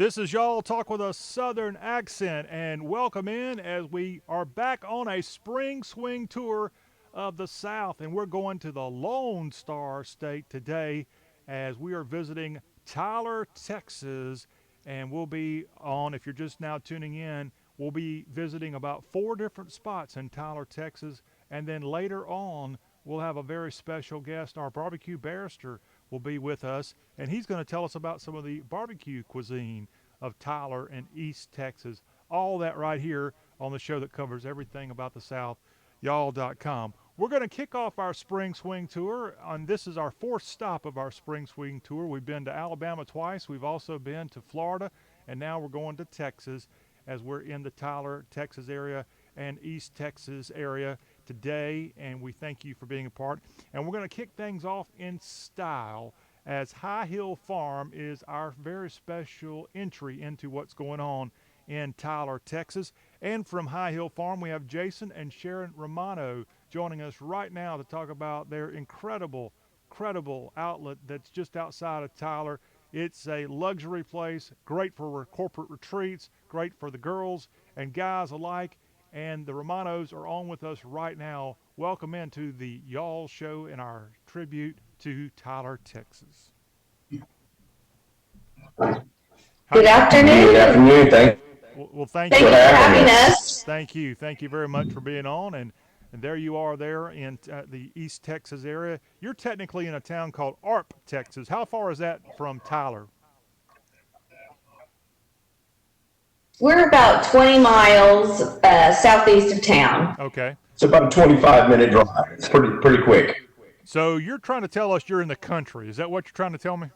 This is Y'all Talk with a Southern accent, and welcome in as we are back on a spring swing tour of the South, and we're going to the Lone Star State today as we are visiting Tyler, Texas, and we'll be on, if you're just now tuning in, we'll be visiting about four different spots in Tyler, Texas, and then later on, we'll have a very special guest. Our barbecue barrister will be with us, and he's going to tell us about some of the barbecue cuisine of Tyler and East Texas. All that right here on the show that covers everything about the South, Yall.com. We're going to kick off our spring swing tour, and this is our fourth stop of our spring swing tour. We've been to Alabama twice. We've also been to Florida, and now we're going to Texas as we're in the Tyler, Texas area and East Texas area today, and we thank you for being a part. And we're going to kick things off in style as High Hill Farm is our very special entry into what's going on in Tyler, Texas. And from High Hill Farm, we have Jason and Sharon Romano joining us right now to talk about their incredible outlet that's just outside of Tyler. It's a luxury place, great for corporate retreats, great for the girls and guys alike. And the Romanos are on with us right now. Welcome into the Y'all Show and our tribute to Tyler, Texas. Good afternoon. Good afternoon. Well, thank Thank you you for having us. Thank you. Thank you very much for being on. And there you are there in the East Texas area. You're technically in a town called Arp, Texas. How far is that from Tyler? We're about 20 miles southeast of town. Okay. It's about a 25-minute drive. It's pretty quick. So you're trying to tell us you're in the country. Is that what you're trying to tell me?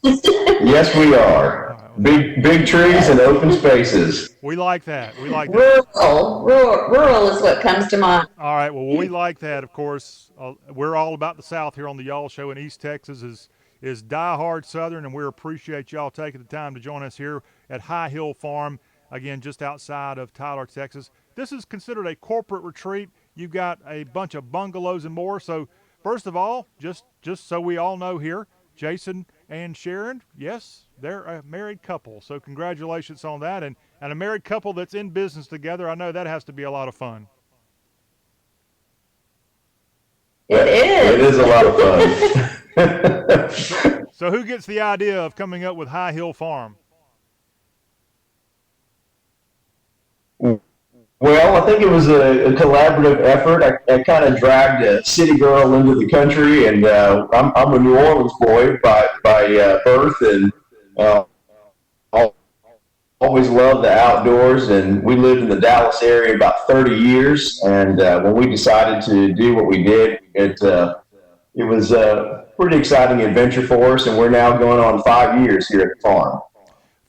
Yes, we are. Big trees and open spaces. We like that. We like that. Rural is what comes to mind. All right. Well, we like that, of course. We're all about the South here on the Y'all Show, and East Texas is diehard Southern, and we appreciate y'all taking the time to join us here at High Hill Farm, again, just outside of Tyler, Texas. This is considered a corporate retreat. You've got a bunch of bungalows and more. So, first of all, just so we all know here, Jason and Sharon, yes, they're a married couple. So congratulations on that. And a married couple that's in business together, I know that has to be a lot of fun. It is. It is a lot of fun. So who gets the idea of coming up with High Hill Farm? Well, I think it was a collaborative effort. I kind of dragged a city girl into the country, and I'm a New Orleans boy by birth, and always loved the outdoors. And we lived in the Dallas area about 30 years. And when we decided to do what we did, it was a pretty exciting adventure for us. And we're now going on 5 years here at the farm.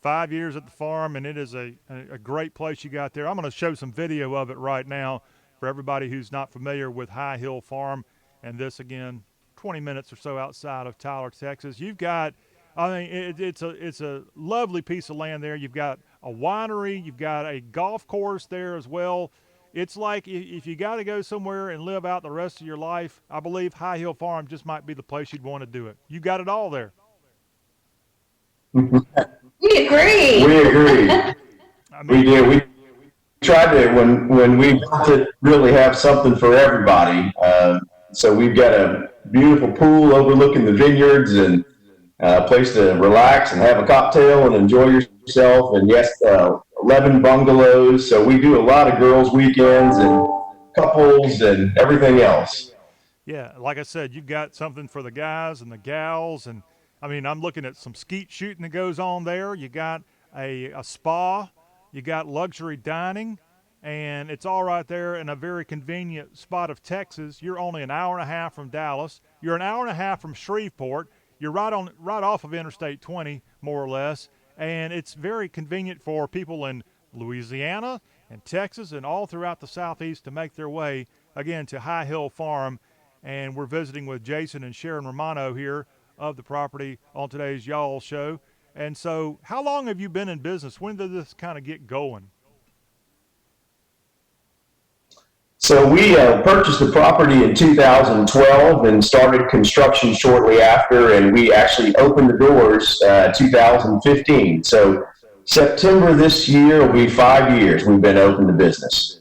5 years at the farm, and it is a great place you got there. I'm going to show some video of it right now for everybody who's not familiar with High Hill Farm. And this, again, 20 minutes or so outside of Tyler, Texas. You've got, I mean, it's a lovely piece of land there. You've got a winery. You've got a golf course there as well. It's like if you got to go somewhere and live out the rest of your life, I believe High Hill Farm just might be the place you'd want to do it. You got it all there. We agree. I mean, we did. We tried to when we built to really have something for everybody. So we've got a beautiful pool overlooking the vineyards and a place to relax and have a cocktail and enjoy yourself. And yes, 11 bungalows. So we do a lot of girls' weekends and couples and everything else. Yeah, like I said, you've got something for the guys and the gals, and I mean, I'm looking at some skeet shooting that goes on there. You got a spa, you got luxury dining, and it's all right there in a very convenient spot of Texas. You're only an hour and a half from Dallas. You're an hour and a half from Shreveport. You're right off of Interstate 20, more or less, and it's very convenient for people in Louisiana and Texas and all throughout the Southeast to make their way, again, to High Hill Farm. And we're visiting with Jason and Sharon Romano here of the property on today's Y'all Show. And so how long have you been in business? When did this kind of get going? So we purchased the property in 2012 and started construction shortly after, and we actually opened the doors 2015. So September this year will be 5 years we've been open to business.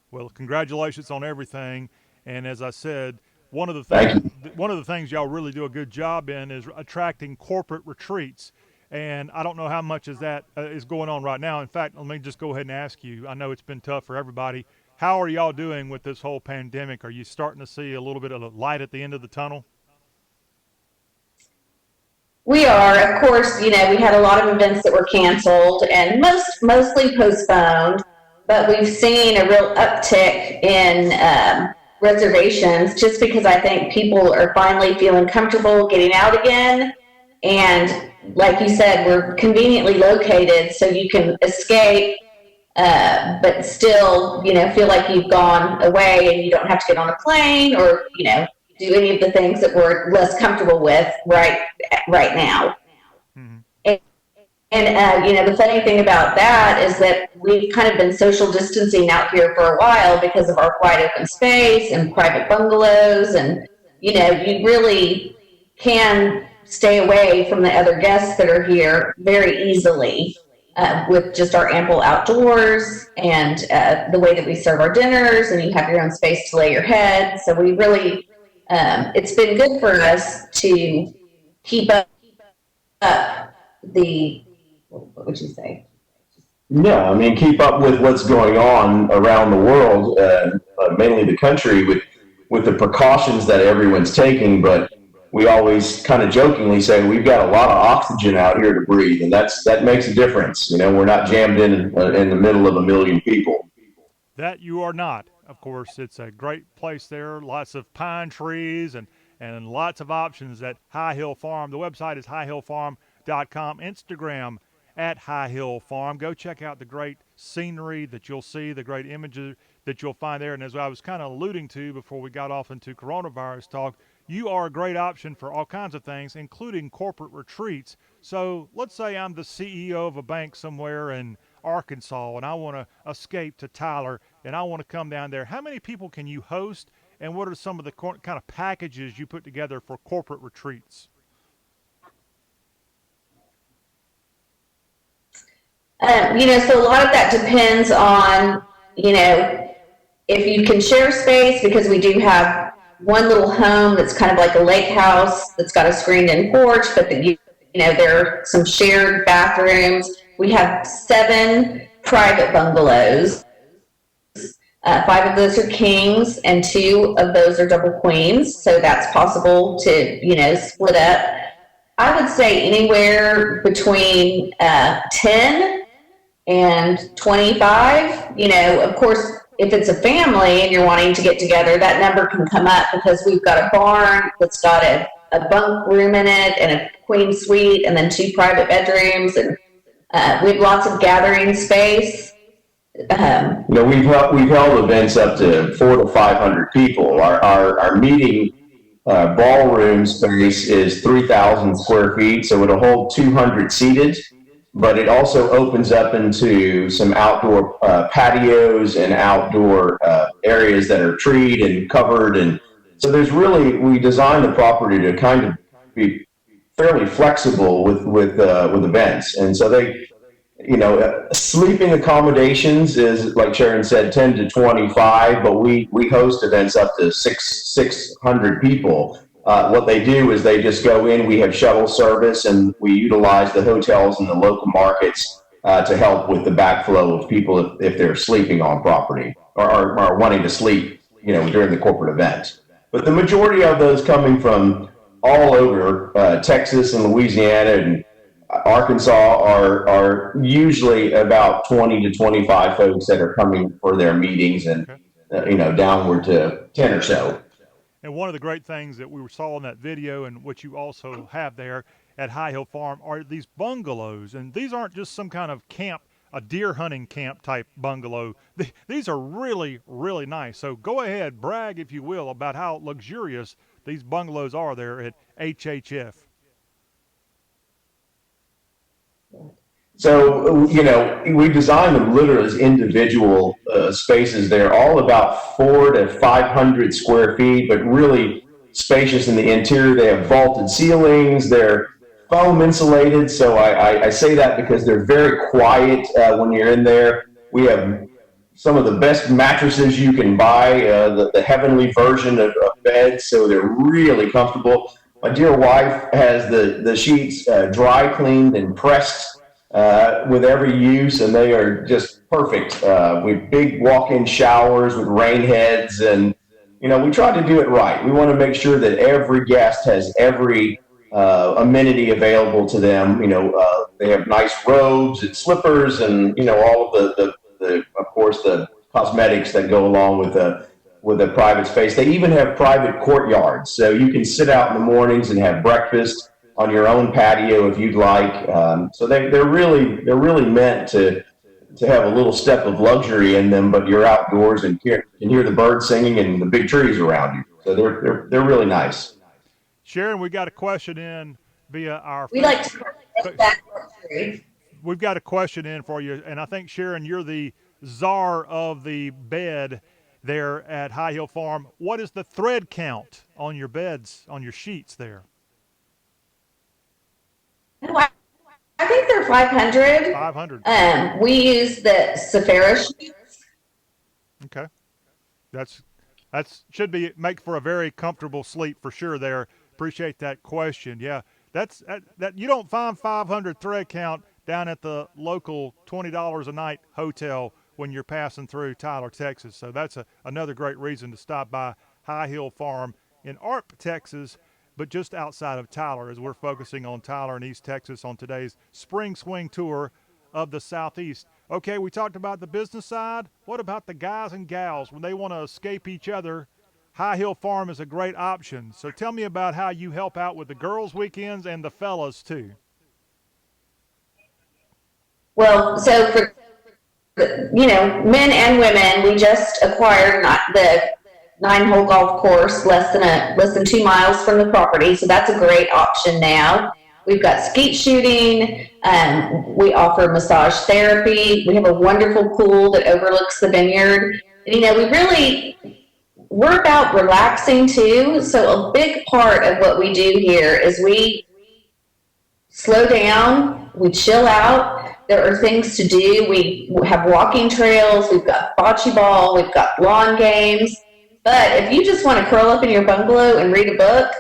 Well, congratulations on everything. And as I said, one of the Thank things you. one of the things y'all really do a good job in is attracting corporate retreats. And I don't know how much is that is going on right now. In fact, let me just go ahead and ask you. I know it's been tough for everybody. How are y'all doing with this whole pandemic? Are you starting to see a little bit of a light at the end of the tunnel? We are, of course, we had a lot of events that were canceled and mostly postponed, but we've seen a real uptick in reservations just because I think people are finally feeling comfortable getting out again. And like you said, we're conveniently located so you can escape, but still, feel like you've gone away and you don't have to get on a plane or, do any of the things that we're less comfortable with right now. Mm-hmm. And the funny thing about that is that we've kind of been social distancing out here for a while because of our wide open space and private bungalows. And, you really can stay away from the other guests that are here very easily with just our ample outdoors and the way that we serve our dinners, and you have your own space to lay your head. So we really, it's been good for us to keep up the, what would you say? Yeah, I mean, keep up with what's going on around the world, mainly the country, with the precautions that everyone's taking. But we always kind of jokingly say we've got a lot of oxygen out here to breathe, and that makes a difference. We're not jammed in the middle of a million people. That you are not. Of course, it's a great place there. Lots of pine trees and lots of options at High Hill Farm. The website is highhillfarm.com. Instagram at High Hill Farm. Go check out the great scenery that you'll see, the great images that you'll find there. And as I was kind of alluding to before we got off into coronavirus talk, you are a great option for all kinds of things, including corporate retreats. So let's say I'm the CEO of a bank somewhere in Arkansas and I want to escape to Tyler and I want to come down there. How many people can you host, and what are some of the kind of packages you put together for corporate retreats? So a lot of that depends on, if you can share space, because we do have one little home that's kind of like a lake house that's got a screened in porch, but there are some shared bathrooms. We have 7 private bungalows. 5 of those are kings and 2 of those are double queens. So that's possible to, split up. I would say anywhere between 10 and 25. Of course, if it's a family and you're wanting to get together, that number can come up because we've got a barn that's got a bunk room in it and a queen suite and then 2 private bedrooms. And we have lots of gathering space. We've held events up to 400 to 500 people. Our meeting ballroom space is 3,000 square feet, so it'll hold 200 seated. But it also opens up into some outdoor patios and outdoor areas that are treed and covered. And so we designed the property to kind of be fairly flexible with events. And so sleeping accommodations is, like Sharon said, 10 to 25, but we host events up to 600 people. What they do is they just go in, we have shuttle service, and we utilize the hotels and the local markets to help with the backflow of people if they're sleeping on property or wanting to sleep, during the corporate event. But the majority of those coming from all over Texas and Louisiana and Arkansas are usually about 20 to 25 folks that are coming for their meetings, and Okay. downward to 10 or so. And one of the great things that we saw in that video, and what you also have there at High Hill Farm, are these bungalows. And these aren't just some kind of camp, a deer hunting camp type bungalow. These are really, really nice. So go ahead, brag, if you will, about how luxurious these bungalows are there at HHF. So, we designed them literally as individual spaces. They're all about 4 to 500 square feet, but really spacious in the interior. They have vaulted ceilings. They're foam insulated. So I say that because they're very quiet when you're in there. We have some of the best mattresses you can buy, the heavenly version of beds, so they're really comfortable. My dear wife has the sheets dry cleaned and pressed with every use, and they are just perfect. With big walk-in showers with rain heads, and we try to do it right. We want to make sure that every guest has every amenity available to them. They have nice robes and slippers, and all of the of course the cosmetics that go along with a private space. They even have private courtyards, so you can sit out in the mornings and have breakfast on your own patio if you'd like. So they're really meant to have a little step of luxury in them, but you're outdoors and can hear the birds singing and the big trees around you. So they're really nice. Sharon, we got a question in via our We like Facebook. to make that luxury. We've got a question in for you, and I think Sharon, you're the czar of the bed there at High Hill Farm. What is the thread count on your beds, on your sheets there? No, I think they're 500. 500. We use the Sephora sheets. Okay, that's should be make for a very comfortable sleep for sure. There, appreciate that question. Yeah, that you don't find 500 thread count down at the local $20 a night hotel when you're passing through Tyler, Texas. So that's another great reason to stop by High Hill Farm in Arp, Texas, but just outside of Tyler, as we're focusing on Tyler and East Texas on today's spring swing tour of the Southeast. Okay, we talked about the business side. What about the guys and gals when they want to escape each other? High Hill Farm is a great option. So tell me about how you help out with the girls' weekends and the fellas too. Well, so for men and women, we just acquired the 9-hole golf course less than 2 miles from the property, so that's a great option now. We've got skeet shooting. We offer massage therapy. We have a wonderful pool that overlooks the vineyard. And, we're about relaxing too. So a big part of what we do here is we slow down, we chill out. There are things to do. We have walking trails. We've got bocce ball. We've got lawn games. But if you just want to curl up in your bungalow and read a book,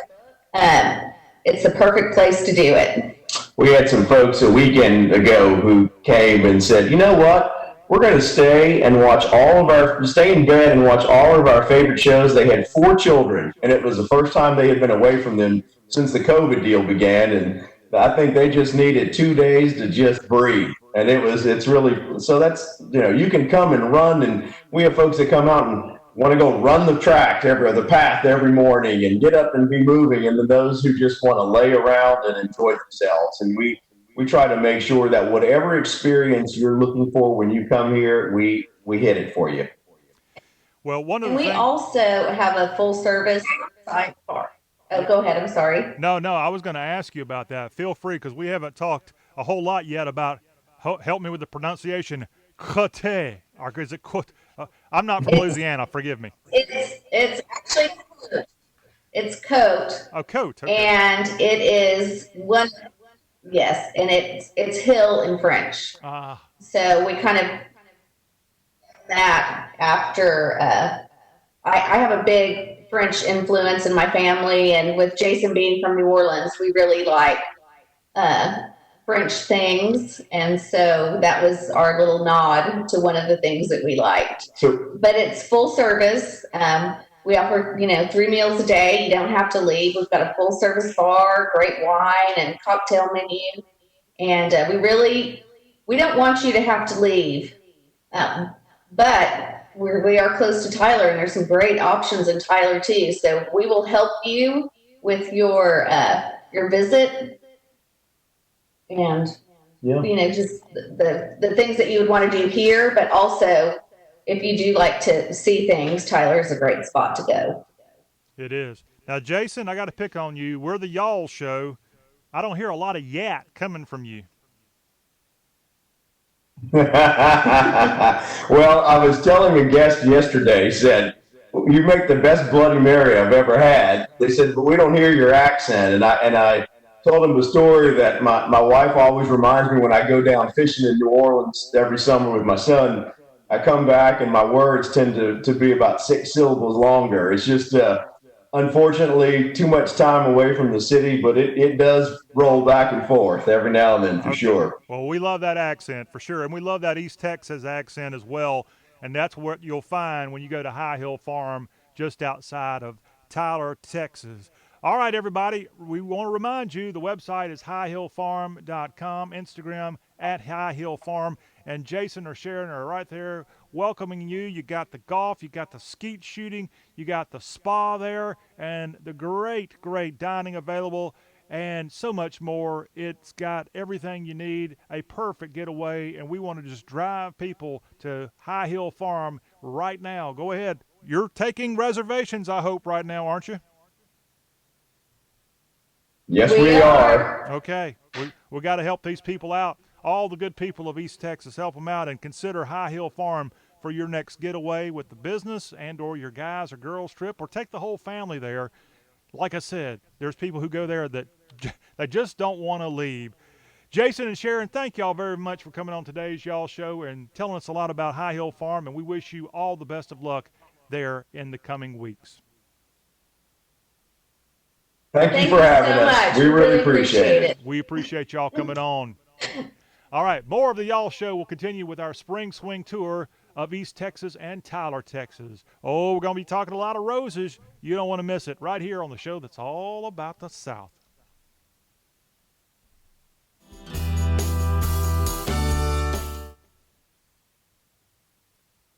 it's the perfect place to do it. We had some folks a weekend ago who came and said, you know what? We're going to stay in bed and watch all of our favorite shows. They had 4 children, and it was the first time they had been away from them since the COVID deal began. And I think they just needed 2 days to just breathe. And it's really, so that's, you can come and run. And we have folks that come out and want to go run the path every morning and get up and be moving. And then those who just want to lay around and enjoy themselves. And we try to make sure that whatever experience you're looking for when you come here, we hit it for you. Well, one of And the we things. also have a full service sidebar. Oh, go ahead. I'm sorry. No, I was going to ask you about that. Feel free, because we haven't talked a whole lot yet about. Help me with the pronunciation. Cote, or is it cote? I'm not from Louisiana. Forgive me. It's actually it's coat. Oh, coat. Okay. And it is one. Yes, and it's hill in French. So we kind of that after I have a big French influence in my family, and with Jason being from New Orleans, we really like French things, and so that was our little nod to one of the things that we liked. But it's full service. We offer, 3 meals a day. You don't have to leave. We've got a full service bar, great wine and cocktail menu. And we don't want you to have to leave. But we are close to Tyler, and there's some great options in Tyler too. So we will help you with your visit, and just the things that you would want to do here, but also if you do like to see things, Tyler is a great spot to go. It is. Now, Jason, I got to pick on you. We're the Y'all show. I don't hear a lot of yat coming from you. Well, I was telling a guest yesterday, said, "You make the best Bloody Mary I've ever had." They said, "But we don't hear your accent." And I told them the story that my wife always reminds me when I go down fishing in New Orleans every summer with my son. I come back and my words tend to be about 6 syllables longer. It's just unfortunately too much time away from the city, but it does roll back and forth every now and then for Okay. sure. Well, we love that accent for sure. And we love that East Texas accent as well. And that's what you'll find when you go to High Hill Farm just outside of Tyler, Texas. All right, everybody, we want to remind you the website is highhillfarm.com, Instagram at High Hill Farm. And Jason or Sharon are right there welcoming you. You got the golf, you got the skeet shooting, you got the spa there, and the great, great dining available and so much more. It's got everything you need, a perfect getaway, and we want to just drive people to High Hill Farm right now. Go ahead. You're taking reservations, I hope, right now, aren't you? Yes, We we are. are. Okay. We got to help these people out. All the good people of East Texas, help them out and consider High Hill Farm for your next getaway with the business and or your guys or girls trip, or take the whole family there. Like I said, there's people who go there that they just don't want to leave. Jason and Sharon, thank y'all very much for coming on today's Y'all Show and telling us a lot about High Hill Farm, and we wish you all the best of luck there in the coming weeks. Thank you Thank for you having so us. much. We We really really appreciate appreciate it. it. We appreciate y'all coming on. All right, more of the Y'all Show will continue with our spring swing tour of East Texas and Tyler, Texas. Oh, we're going to be talking a lot of roses. You don't want to miss it right here on the show that's all about the South.